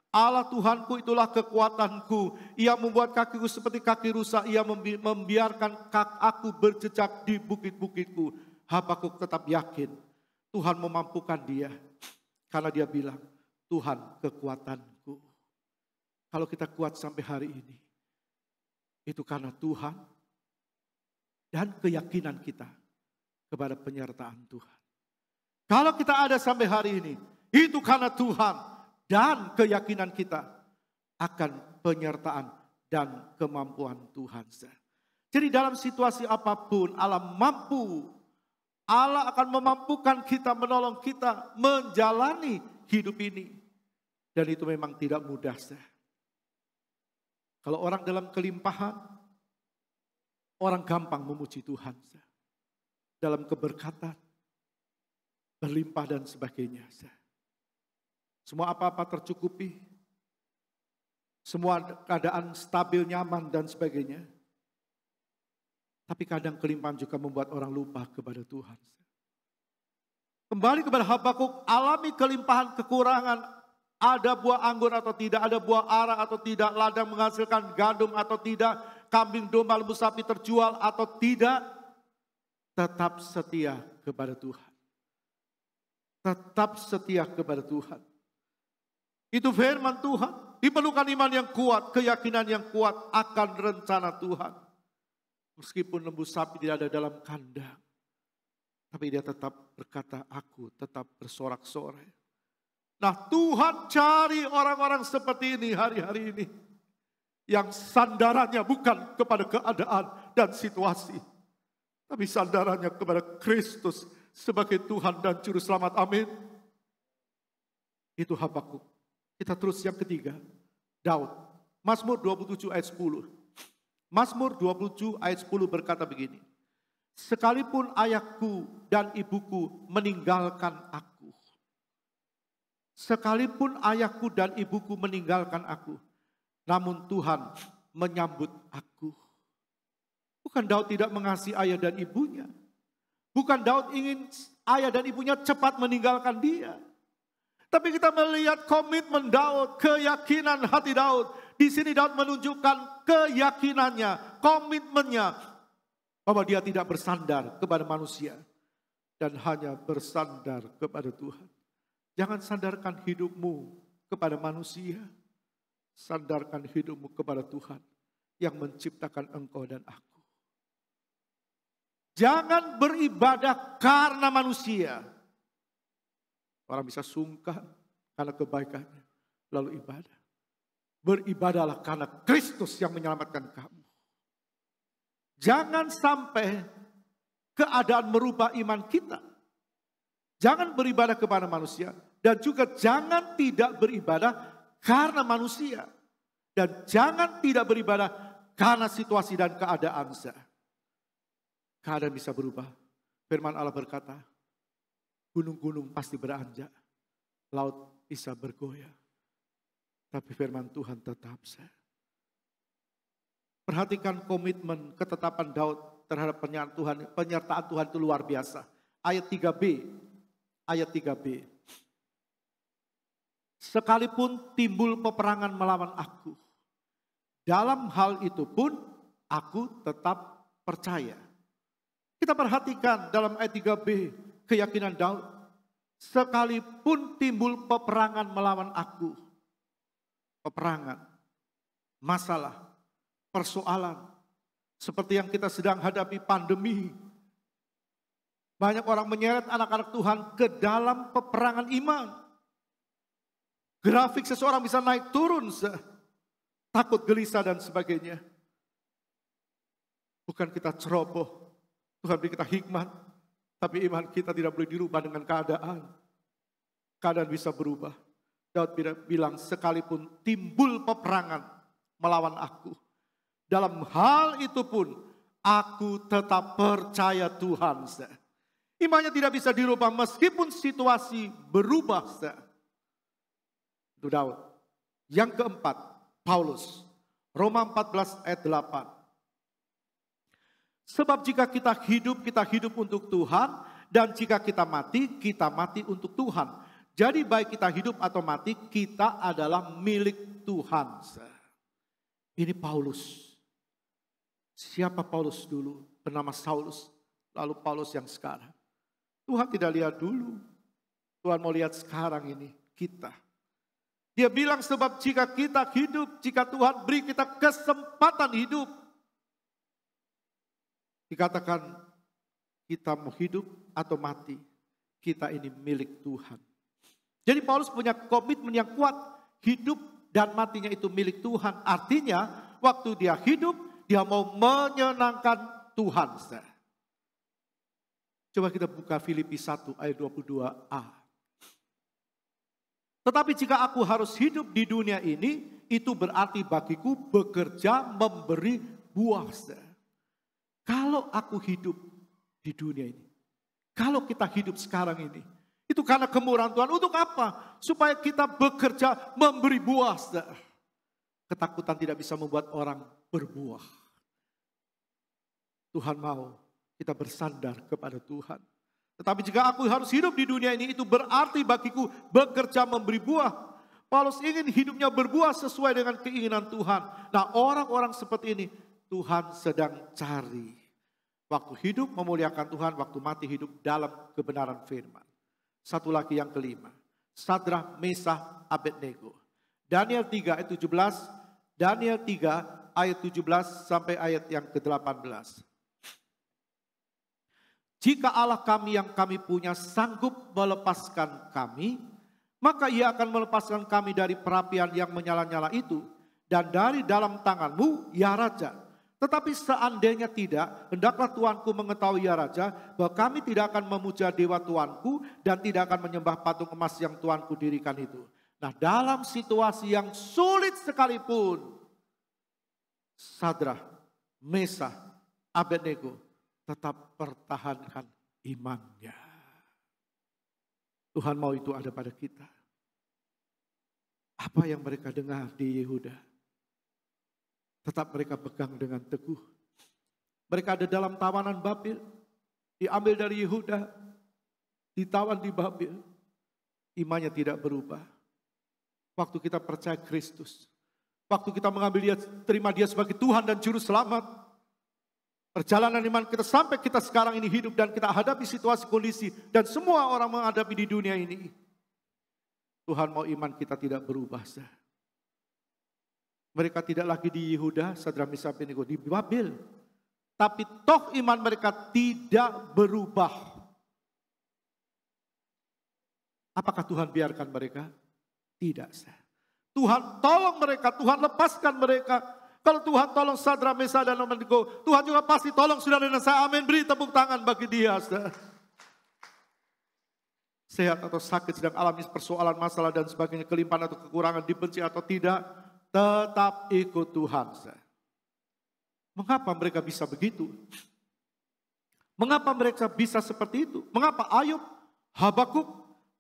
Allah Tuhanku itulah kekuatanku. Ia membuat kakiku seperti kaki rusa. Ia membiarkan aku berjejak di bukit-bukitku. Habakuk tetap yakin Tuhan memampukan dia. Karena dia bilang, Tuhan kekuatanku. Kalau kita kuat sampai hari ini, itu karena Tuhan dan keyakinan kita kepada penyertaan Tuhan. Kalau kita ada sampai hari ini, itu karena Tuhan dan keyakinan kita akan penyertaan dan kemampuan Tuhan. Jadi dalam situasi apapun Allah mampu. Allah akan memampukan kita, menolong kita menjalani hidup ini. Dan itu memang tidak mudah. Kalau orang dalam kelimpahan, orang gampang memuji Tuhan. Dalam keberkatan, berlimpah dan sebagainya. Semua apa-apa tercukupi. Semua keadaan stabil, nyaman dan sebagainya. Tapi kadang kelimpahan juga membuat orang lupa kepada Tuhan. Kembali kepada Habakuk, alami kelimpahan kekurangan. Ada buah anggur atau tidak, ada buah ara atau tidak, ladang menghasilkan gandum atau tidak, kambing domba lembu sapi terjual atau tidak. Tetap setia kepada Tuhan. Tetap setia kepada Tuhan. Itu firman Tuhan. Diperlukan iman yang kuat, keyakinan yang kuat akan rencana Tuhan. Meskipun lembu sapi tidak ada dalam kandang, tapi dia tetap berkata, aku tetap bersorak-sorai. Nah, Tuhan cari orang-orang seperti ini hari-hari ini. Yang sandarannya bukan kepada keadaan dan situasi, tapi sandarannya kepada Kristus sebagai Tuhan dan Juru Selamat. Amin. Itu Habakuk. Kita terus yang ketiga. Daud. Mazmur 27 ayat 10. Mazmur 27 ayat 10 berkata begini. Sekalipun ayahku dan ibuku meninggalkan aku. Sekalipun ayahku dan ibuku meninggalkan aku, namun Tuhan menyambut aku. Bukan Daud tidak mengasihi ayah dan ibunya. Bukan Daud ingin ayah dan ibunya cepat meninggalkan dia. Tapi kita melihat komitmen Daud, keyakinan hati Daud. Di sini Daud menunjukkan keyakinannya, komitmennya. Bahwa dia tidak bersandar kepada manusia. Dan hanya bersandar kepada Tuhan. Jangan sandarkan hidupmu kepada manusia. Sandarkan hidupmu kepada Tuhan yang menciptakan engkau dan aku. Jangan beribadah karena manusia. Orang bisa sungkan karena kebaikannya, lalu ibadah. Beribadahlah karena Kristus yang menyelamatkan kamu. Jangan sampai keadaan merubah iman kita. Jangan beribadah kepada manusia. Dan juga jangan tidak beribadah karena manusia. Dan jangan tidak beribadah karena situasi dan keadaan. Keadaan bisa berubah. Firman Allah berkata, gunung-gunung pasti beranjak. Laut bisa bergoyah. Tapi firman Tuhan tetap. Perhatikan komitmen ketetapan Daud terhadap penyertaan Tuhan itu luar biasa. Ayat 3b. Ayat 3b. Sekalipun timbul peperangan melawan aku, dalam hal itu pun aku tetap percaya. Kita perhatikan dalam ayat 3b keyakinan Daud. Sekalipun timbul peperangan melawan aku. Peperangan, masalah, persoalan. Seperti yang kita sedang hadapi pandemi. Banyak orang menyeret anak-anak Tuhan ke dalam peperangan iman. Grafik seseorang bisa naik turun. Takut, gelisah dan sebagainya. Bukan kita ceroboh. Tuhan beri kita hikmat. Tapi iman kita tidak boleh dirubah dengan keadaan. Keadaan bisa berubah. Daud bilang sekalipun timbul peperangan melawan aku. Dalam hal itu pun Aku tetap percaya Tuhan. Imannya tidak bisa dirubah meskipun situasi berubah. Itu Daud. Yang keempat, Paulus. Roma 14 ayat 8. Sebab jika kita hidup untuk Tuhan. Dan jika kita mati untuk Tuhan. Jadi baik kita hidup atau mati, kita adalah milik Tuhan. Ini Paulus. Siapa Paulus dulu? Bernama Saulus. Lalu Paulus yang sekarang. Tuhan tidak lihat dulu. Tuhan mau lihat sekarang ini, kita. Dia bilang sebab jika kita hidup, jika Tuhan beri kita kesempatan hidup. Dikatakan kita mau hidup atau mati, kita ini milik Tuhan. Jadi Paulus punya komitmen yang kuat, hidup dan matinya itu milik Tuhan. Artinya waktu dia hidup, dia mau menyenangkan Tuhan. Coba kita buka Filipi 1 ayat 22a. Tetapi jika aku harus hidup di dunia ini, itu berarti bagiku bekerja memberi buah. Kalau aku hidup di dunia ini, kalau kita hidup sekarang ini, itu karena kemurahan Tuhan. Untuk apa? Supaya kita bekerja memberi buah. Ketakutan tidak bisa membuat orang berbuah. Tuhan mau kita bersandar kepada Tuhan. Tetapi jika aku harus hidup di dunia ini, itu berarti bagiku bekerja memberi buah. Paulus ingin hidupnya berbuah sesuai dengan keinginan Tuhan. Nah, orang-orang seperti ini Tuhan sedang cari. Waktu hidup memuliakan Tuhan, waktu mati hidup dalam kebenaran firman. Satu lagi yang kelima. Sadrak, Mesah, Abednego. Daniel 3 ayat 17. Daniel 3 ayat 17 sampai ayat yang ke-18. Jika Allah kami yang kami punya sanggup melepaskan kami, maka ia akan melepaskan kami dari perapian yang menyala-nyala itu. Dan dari dalam tanganmu, ya Raja. Tetapi seandainya tidak, hendaklah Tuanku mengetahui ya Raja, bahwa kami tidak akan memuja dewa Tuanku dan tidak akan menyembah patung emas yang Tuanku dirikan itu. Nah, dalam situasi yang sulit sekalipun, Sadrak, Mesah, Abednego tetap pertahankan imannya. Tuhan mau itu ada pada kita. Apa yang mereka dengar di Yehuda, tetap mereka pegang dengan teguh. Mereka ada dalam tawanan Babil, diambil dari Yehuda, ditawan di Babil. Imannya tidak berubah. Waktu kita percaya Kristus, waktu kita mengambil dia, terima dia sebagai Tuhan dan Juru Selamat, perjalanan iman kita sampai kita sekarang ini hidup dan kita hadapi situasi kondisi dan semua orang menghadapi di dunia ini. Tuhan mau iman kita tidak berubah. Mereka tidak lagi di Yehuda, Sadrak, Mesah, Abednego, di Babil. Tapi toh iman mereka tidak berubah. Apakah Tuhan biarkan mereka? Tidak. Tuhan tolong mereka, Tuhan lepaskan mereka. Kalau Tuhan tolong Sadrak, Mesah, dan Abednego, Tuhan juga pasti tolong saudara dan saya. Amin, beri tepuk tangan bagi dia. Sehat atau sakit, sedang alami persoalan, masalah dan sebagainya, kelimpahan atau kekurangan, dibenci atau tidak, tetap ikut Tuhan. Mengapa mereka bisa begitu? Mengapa mereka bisa seperti itu? Mengapa Ayub, Habakuk,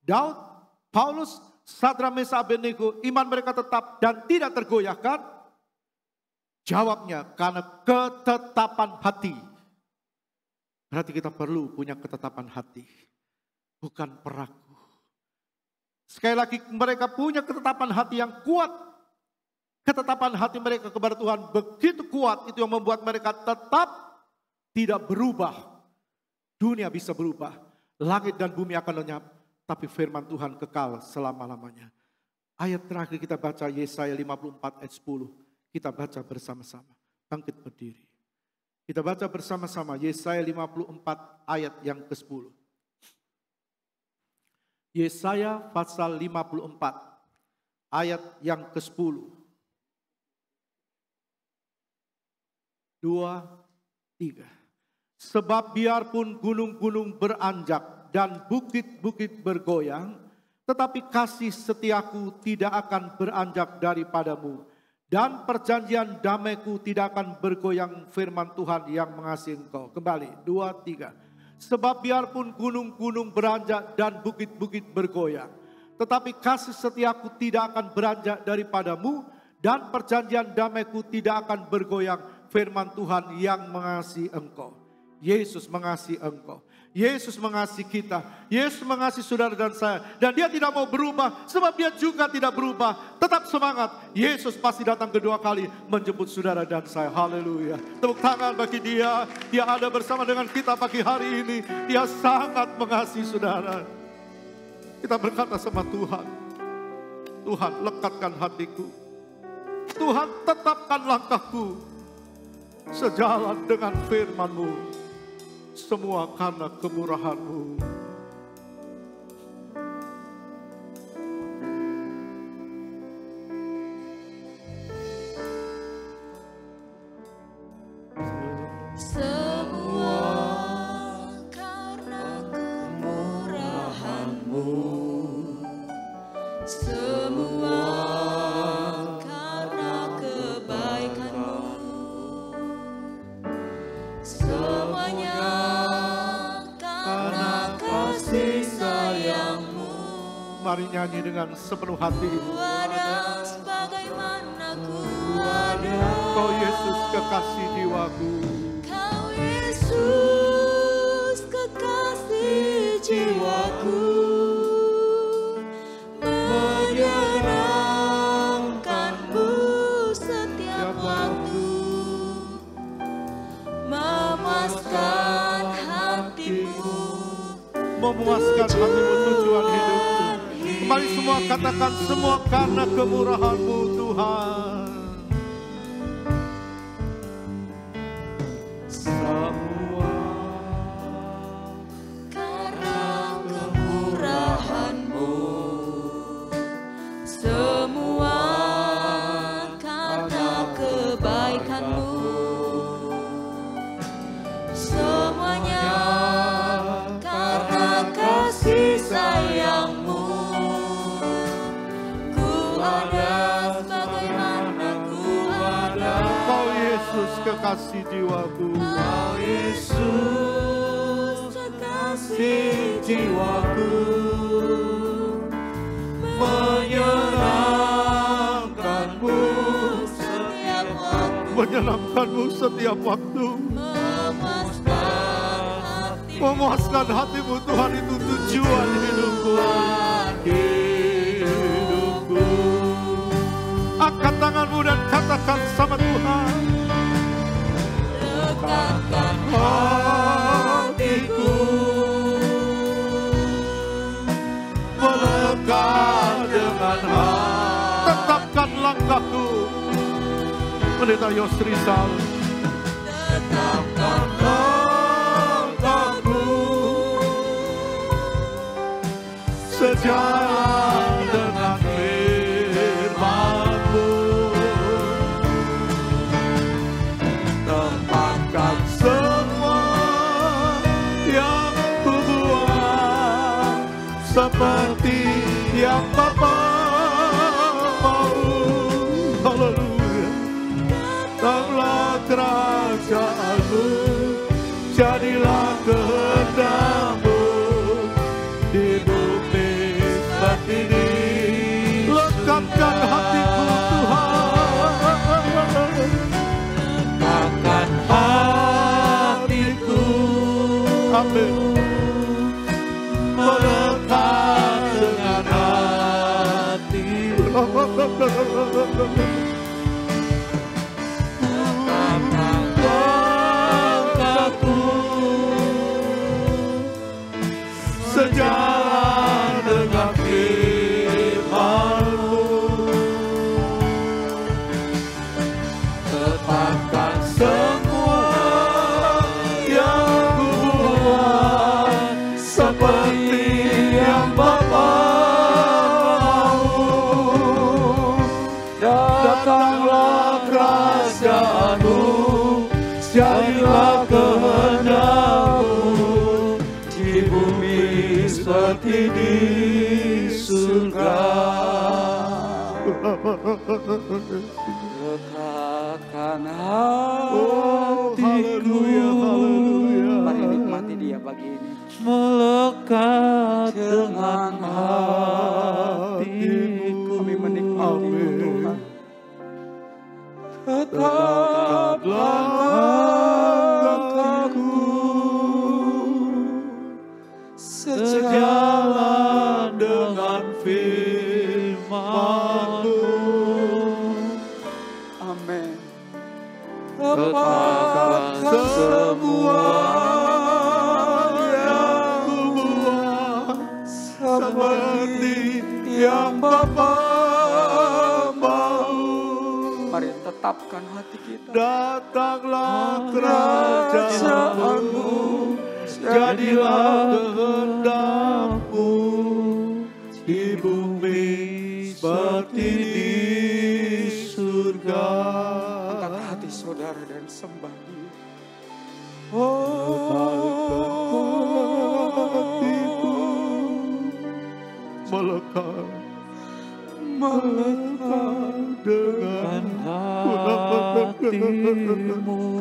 Daud, Paulus, Sadrak, Mesah, Abednego, iman mereka tetap dan tidak tergoyahkan? Jawabnya karena ketetapan hati. Berarti kita perlu punya ketetapan hati, bukan peragu. Sekali lagi mereka punya ketetapan hati yang kuat. Ketetapan hati mereka kepada Tuhan begitu kuat, itu yang membuat mereka tetap tidak berubah. Dunia bisa berubah, langit dan bumi akan lenyap, tapi firman Tuhan kekal selama-lamanya. Ayat terakhir kita baca Yesaya 54 ayat 10. Kita baca bersama-sama. Bangkit berdiri. Kita baca bersama-sama Yesaya 54 ayat yang ke-10. Yesaya pasal 54 ayat yang ke-10. 2, 3. Sebab biarpun gunung-gunung beranjak dan bukit-bukit bergoyang, tetapi kasih setiaku tidak akan beranjak daripadamu, dan perjanjian damaiku tidak akan bergoyang, firman Tuhan yang mengasihi engkau. Kembali, 2, 3. Sebab biarpun gunung-gunung beranjak dan bukit-bukit bergoyang, tetapi kasih setiaku tidak akan beranjak daripadamu, dan perjanjian damaiku tidak akan bergoyang, firman Tuhan yang mengasihi engkau. Yesus mengasihi engkau. Yesus mengasihi kita. Yesus mengasihi saudara dan saya. Dan dia tidak mau berubah, sebab dia juga tidak berubah. Tetap semangat. Yesus pasti datang kedua kali menjemput saudara dan saya. Haleluya. Tepuk tangan bagi dia. Dia ada bersama dengan kita pagi hari ini. Dia sangat mengasihi saudara. Kita berkata sama Tuhan, Tuhan lekatkan hatiku. Tuhan tetapkan langkahku sejalan dengan firman-Mu. Semua karena kemurahan-Mu. Semua karena kemurahan-Mu. Semua karena kebaikan-Mu. Semuanya karena kasih sayang-Mu. Mari nyanyi dengan sepenuh hati. Ku ada sebagaimana ku ada. Kau Yesus kekasih jiwaku. Kau Yesus kekasih jiwaku. Menyenangkan-Mu setiap waktu. Memuaskan hatimu. Memuaskan hatimu tujuan hidupku. Mari semua katakan, semua karena kemurahan-Mu Tuhan. Semua Karena kemurahan-Mu. Semua karena kebaikan-Mu. Semuanya karena kasih sayang-Mu. Ku ada sebagaimana ku ada. Kau Yesus kekasih jiwaku. Kau Yesus kekasih jiwaku. Menyenangkan-Mu, Setiap waktu menyenangkan-Mu setiap waktu. Memuaskan hatimu Tuhan, itu tujuan hidupku. Hidupku. Angkat tanganmu dan katakan sama Tuhan. Lekatkan Hatiku melekat dengan hati. Tetapkan langkahku. Pendeta Yosrisal. tetapkan Langkahku sejalan dengan firman-Mu. Tempatkan semua yang ku buat seperti yang Bapa mau. Haleluya. Datanglah kerajaan-Mu, jadilah kehendak-Mu di bumi seperti ini. Lekatkan hatiku Tuhan. Lekatkan hatiku. Amin. Melekat dengan hati-Mu. Sejalan dengan firman-Mu. Tetapkan semua yang ku buat seperti yang Bapa mau. Datanglah kerajaan-Mu, jadilah kehendak-Mu di bumi seperti di surga. Lekatkan Oh, hatiku. haleluya, haleluya. Mari nikmati dia pagi ini. Melekat Dengan hatiku. kami menikmati Amin. Tuhan. Tetaplah langkahku Sejalan dengan firman-Mu. Amin. Tetapkan semua yang kubuat seperti yang Bapa mau. Mari tetapkan hati kita. Datanglah kerajaan-Mu, jadilah kehendak-Mu di bumi seperti di surga. Angkat hati saudara dan sembah Dia. Melekat dengan hatimu.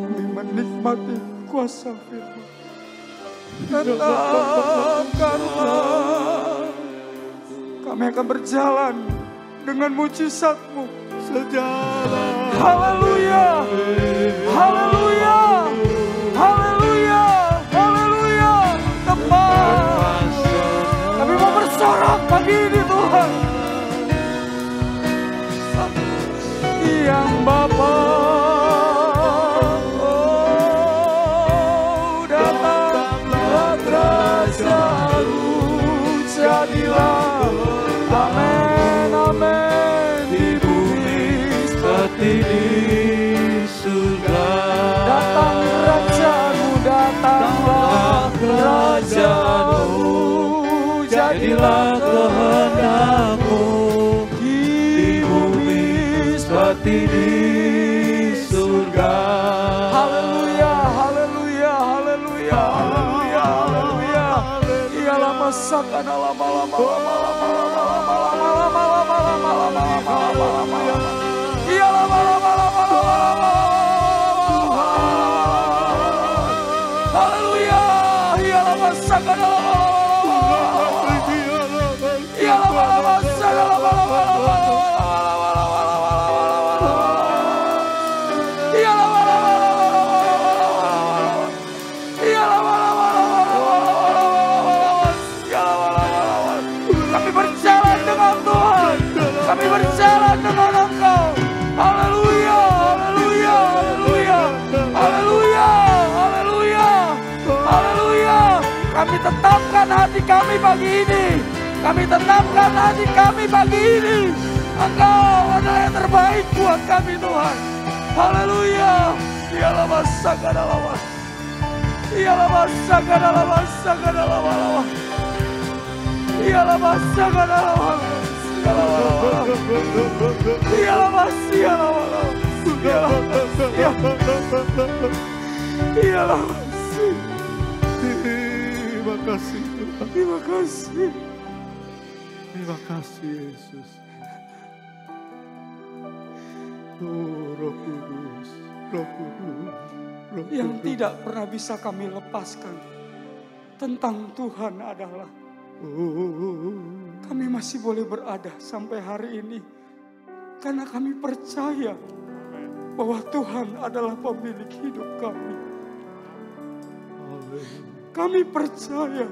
Kami menikmati kuasa firman. Tetapkanlah. Kami akan berjalan dengan mujizat-Mu. sejalan. Haleluya. Haleluya. Haleluya. Haleluya. Tepat. Kami mau bersorak pagi ini Tuhan. Yang Bapa. Oh, datanglah kerajaan-Mu, jadilah. Amin, amin. Di bumi Seperti di surga. datang kerajaan-Mu, datanglah kerajaan-Mu, Jadilah kehendak-Mu di bumi seperti di surga. Haleluya, haleluya, haleluya, haleluya, haleluya. Ialah masakan lama lama lama lama lama lama lama lama lama lama lama lama lama. Ialah lama lama lama lama. Haleluya, ialah masakan lama. Ialah masakan lama lama lama. Kami berjalan dengan Tuhan. Kami berjalan dengan Engkau. Haleluya, haleluya, haleluya, haleluya, haleluya, haleluya. Kami tetapkan hati kami pagi ini. Kami tetapkan hati kami pagi ini. Engkau adalah yang terbaik buat kami Tuhan. Haleluya. Ialah masa kadalawa. Ialah masa kadalawa, masa kadalawa. Ialah masa kadalawa. Ialah masa kadalawa. Ialah masa. Terima kasih Tuhan. Terima kasih. Terima kasih Yesus. Oh Roh Kudus, Roh Kudus, Roh Yang Kudus. tidak pernah bisa kami lepaskan tentang Tuhan adalah Oh, kami masih boleh berada sampai hari ini karena kami percaya bahwa Tuhan adalah pemilik hidup kami. Kami percaya,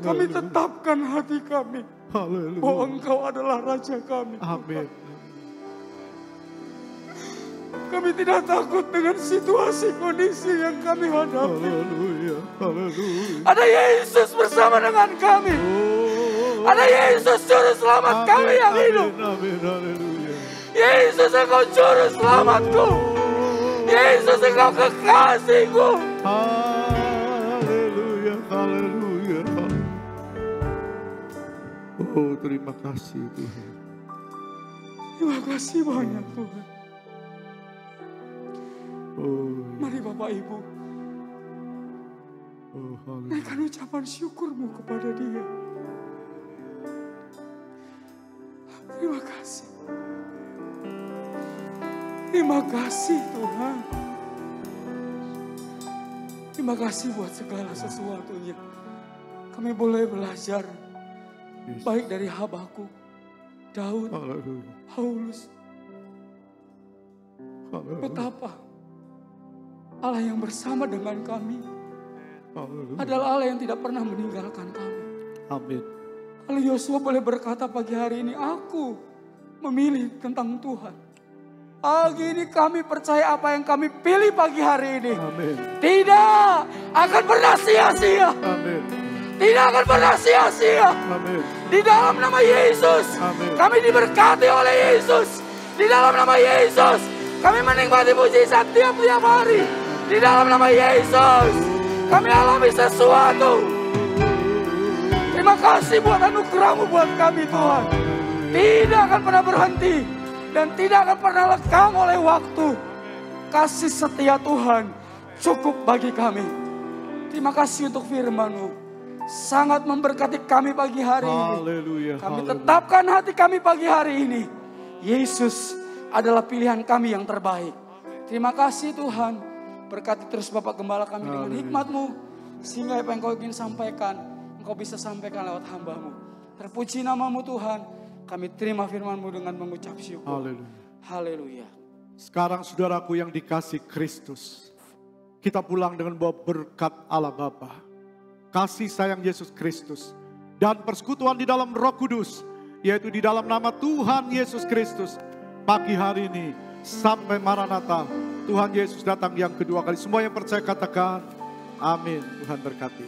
kami tetapkan hati kami bahwa Haleluya. Engkau adalah Raja kami. Amin. Kami tidak takut dengan situasi kondisi yang kami hadapi. Haleluya. Haleluya. Ada Yesus bersama dengan kami. Ada Yesus juru selamat kami yang hidup. Amin. Haleluya. Yesus Engkau juru selamatku. Yesus Engkau kekasihku. Haleluya. Haleluya. Oh, terima kasih Tuhan. Terima kasih banyak Tuhan. Oh, Mari Bapak Ibu oh, haleluya. naikkan ucapan syukurmu kepada Dia. Terima kasih. Terima kasih Tuhan. Terima kasih buat segala sesuatunya. Kami boleh belajar baik dari Habakuk, Daud, Paulus. Betapa Allah yang bersama dengan kami adalah Allah yang tidak pernah meninggalkan kami. Amin. Kalau Yosua boleh berkata pagi hari ini, aku memilih tentang Tuhan. Pagi ini kami percaya apa yang kami pilih pagi hari ini. Amin. Tidak akan pernah sia-sia. Amin. Tidak akan pernah sia-sia. Amin. Di dalam nama Yesus, Amin. kami diberkati oleh Yesus. Di dalam nama Yesus, kami menikmati mujizat tiap-tiap hari. Di dalam nama Yesus, kami alami sesuatu. Terima kasih buat anugerah-Mu buat kami Tuhan. Tidak akan pernah berhenti dan tidak akan pernah lekang oleh waktu. Kasih setia Tuhan cukup bagi kami. Terima kasih untuk firman-Mu. Sangat memberkati kami pagi hari ini. Haleluya. Kami tetapkan hati kami pagi hari ini. Yesus adalah pilihan kami yang terbaik. Terima kasih Tuhan. Berkati terus Bapak Gembala kami dengan hikmat-Mu. Sehingga apa yang Kau ingin sampaikan, Engkau bisa sampaikan lewat hamba-Mu. Terpuji nama-Mu Tuhan. Kami terima firman-Mu dengan mengucap syukur. Haleluya. Haleluya. Sekarang saudaraku yang dikasih Kristus, kita pulang dengan bawa berkat Allah Bapa, kasih sayang Yesus Kristus, dan persekutuan di dalam Roh Kudus, yaitu di dalam nama Tuhan Yesus Kristus. Pagi hari ini sampai Maranatha, Tuhan Yesus datang yang kedua kali. Semua yang percaya katakan amin. Tuhan berkati.